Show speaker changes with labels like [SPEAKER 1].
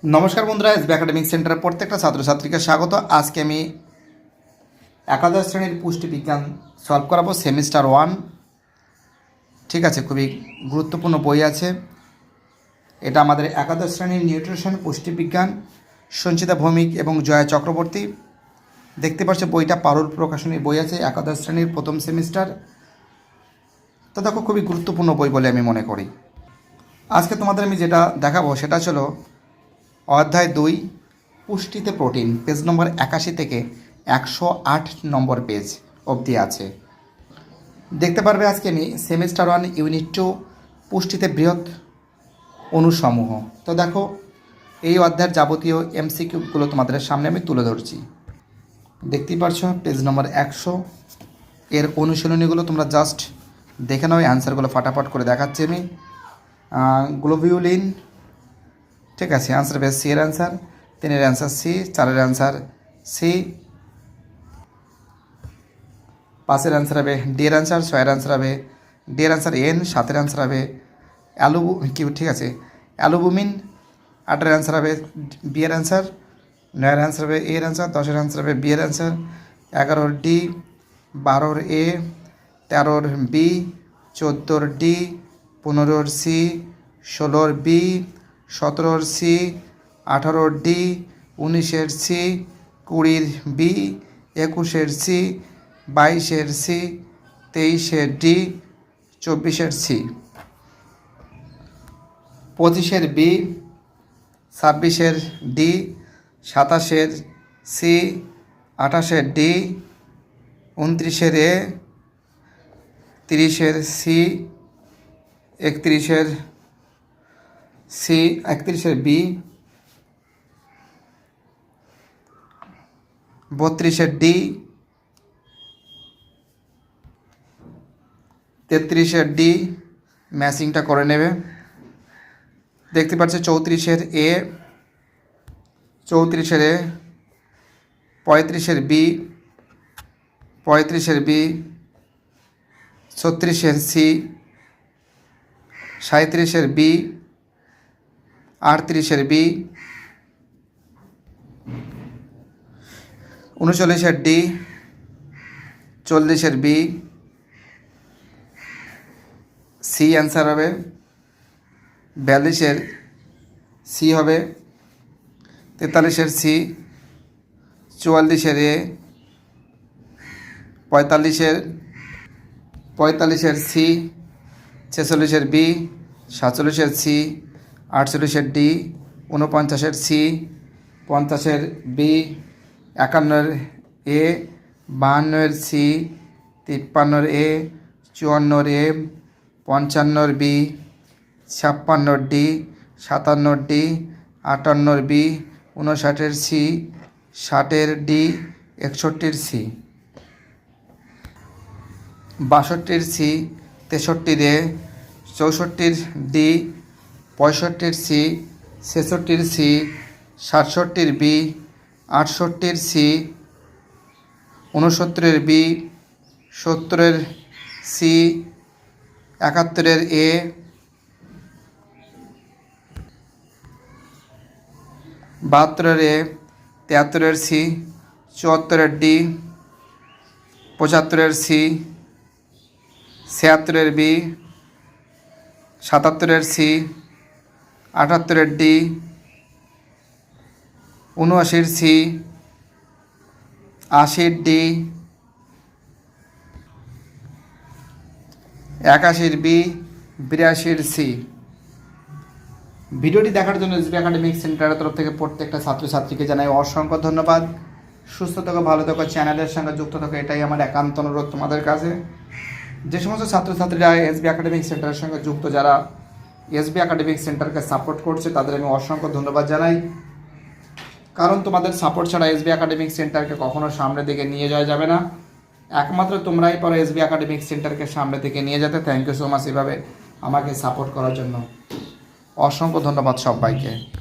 [SPEAKER 1] নমস্কার বন্ধুরা, SB academic সেন্টারের প্রত্যেকটা ছাত্রছাত্রীকে স্বাগত। আজকে আমি একাদশ শ্রেণীর পুষ্টিবিজ্ঞান সলভ করাবো, সেমিস্টার 1। ঠিক আছে, খুবই গুরুত্বপূর্ণ বই আছে এটা। আমাদের একাদশ শ্রেণীর নিউট্রিশন পুষ্টিবিজ্ঞান, সঞ্চিতা ভৌমিক এবং জয়া চক্রবর্তী। দেখতে পাচ্ছ বইটা পারুল প্রকাশনীর বই আছে, একাদশ শ্রেণীর প্রথম সেমিস্টার। তো দেখো, খুবই গুরুত্বপূর্ণ বই বলে আমি মনে করি। আজকে তোমাদের আমি যেটা দেখাবো সেটা ছিল অধ্যায় 2, পুষ্টিতে প্রোটিন, পেজ নম্বর 81 থেকে 108 নম্বর পেজ অবধি আছে। দেখতে পারবে আজকে আমি সেমিস্টার 1 ইউনিট 2, পুষ্টিতে বৃহৎ অণুসমূহ। তো দেখো, এই অধ্যায়ের যাবতীয় এমসিকিউগুলো তোমাদের সামনে আমি তুলে ধরছি। দেখতেই পারছো পেজ নম্বর 100। এর অনুশীলনীগুলো তোমরা জাস্ট দেখে নাও, অ্যান্সারগুলো ফাটাফাট করে দেখাচ্ছি আমি। গ্লোবিউলিন, ঠিক আছে, আনসার হবে সি এর অ্যান্সার, 3-এর অ্যান্সার সি, 4-এর অ্যান্সার সি, 5-এর অ্যান্সার হবে ডি এর অ্যান্সার, 6-এর অ্যান্সার হবে ডি এর অ্যান্সার এন, 7-এর অ্যান্সার হবে ঠিক আছে অ্যালুবুমিন, 8-এর অ্যান্সার হবে বি এর অ্যান্সার, 9-এর অ্যান্সার হবে এ এর অ্যান্সার, 10-এর অ্যান্সার হবে বি এর অ্যান্সার, 11-র ডি, 12-র এ, 13-র বি, 14-র ডি, 15-র সি, 16-র বি, 17-র সি, 18-র ডি, 19-এর সি, 20-র বি, 21-এর সি, 22-এর সি, 23-এর ডি, 24-এর সি, 25-এর বি, 26-এর ডি, 27-এর সি, 28-এর ডি, 29-এর এ, 30-এর সি, 31-এর সি, 31-এর বি, 32-এর ডি, 33-এর ডি, ম্যাচিংটা করে নেবে। দেখতে পাচ্ছ 34-এর এ, 34-এর এ, 35-এর বি, 35-এর বি, 36-এর সি, 37-এর বি, 38-এর বি, 39-এর ডি, 40-এর বি, সি অ্যান্সার হবে, 42-এর সি হবে, 43-এর সি, 44-এর এ, 45-এর সি, 46-এর বি, 47-এর সি, 48-এর ডি, 49-এর সি, 50-এর বি, 51-এর এ, 52-এর সি, 53-এর এ, 54-এর এ, 55-এর বি, 56-এর ডি, 57-এর ডি, 58-এর বি, 59-এর সি, 60-এর ডি, 61-এর সি, 62-এর সি, 63-এর এ, 64-এর ডি, 65-এর সি, 66-এর সি, 67-এর বি, 68-এর সি, 69-এর বি, 70-এর সি, 71-এর এ, 72-এর এ, 73-এর সি, 74-এর ডি, 75-এর সি, 76-এর বি, 77-এর সি, 78-এর ডি, 79-এর সি, 80-এর ডি, 81-এর বি, 82-এর সি। ভিডিওটি দেখার জন্য এসবি একাডেমিক সেন্টারের তরফ থেকে প্রত্যেকটা ছাত্রছাত্রীকে জানাই অসংখ্য ধন্যবাদ। সুস্থ থাকো, ভালো থাকো, চ্যানেলের সঙ্গে যুক্ত থাকো, এটাই আমার একান্ত অনুরোধ তোমাদের কাছে। যে সমস্ত ছাত্রছাত্রীরা এসবি একাডেমিক সেন্টারের সঙ্গে যুক্ত, যারা এসবি একাডেমিক সেন্টারকে সাপোর্ট করছে, তাদের আমি অসংখ্য ধন্যবাদ জানাই। কারণ তোমাদের সাপোর্ট ছাড়া এসবি একাডেমিক সেন্টারকে কখনো সামনের দিকে নিয়ে যাওয়া যাবে না। একমাত্র তোমরাই পারো এসবি একাডেমিক সেন্টারকে সামনের দিকে নিয়ে যেতে। থ্যাংক ইউ সো মাচ এভাবে আমাকে সাপোর্ট করার জন্য। অসংখ্য ধন্যবাদ সবাইকে।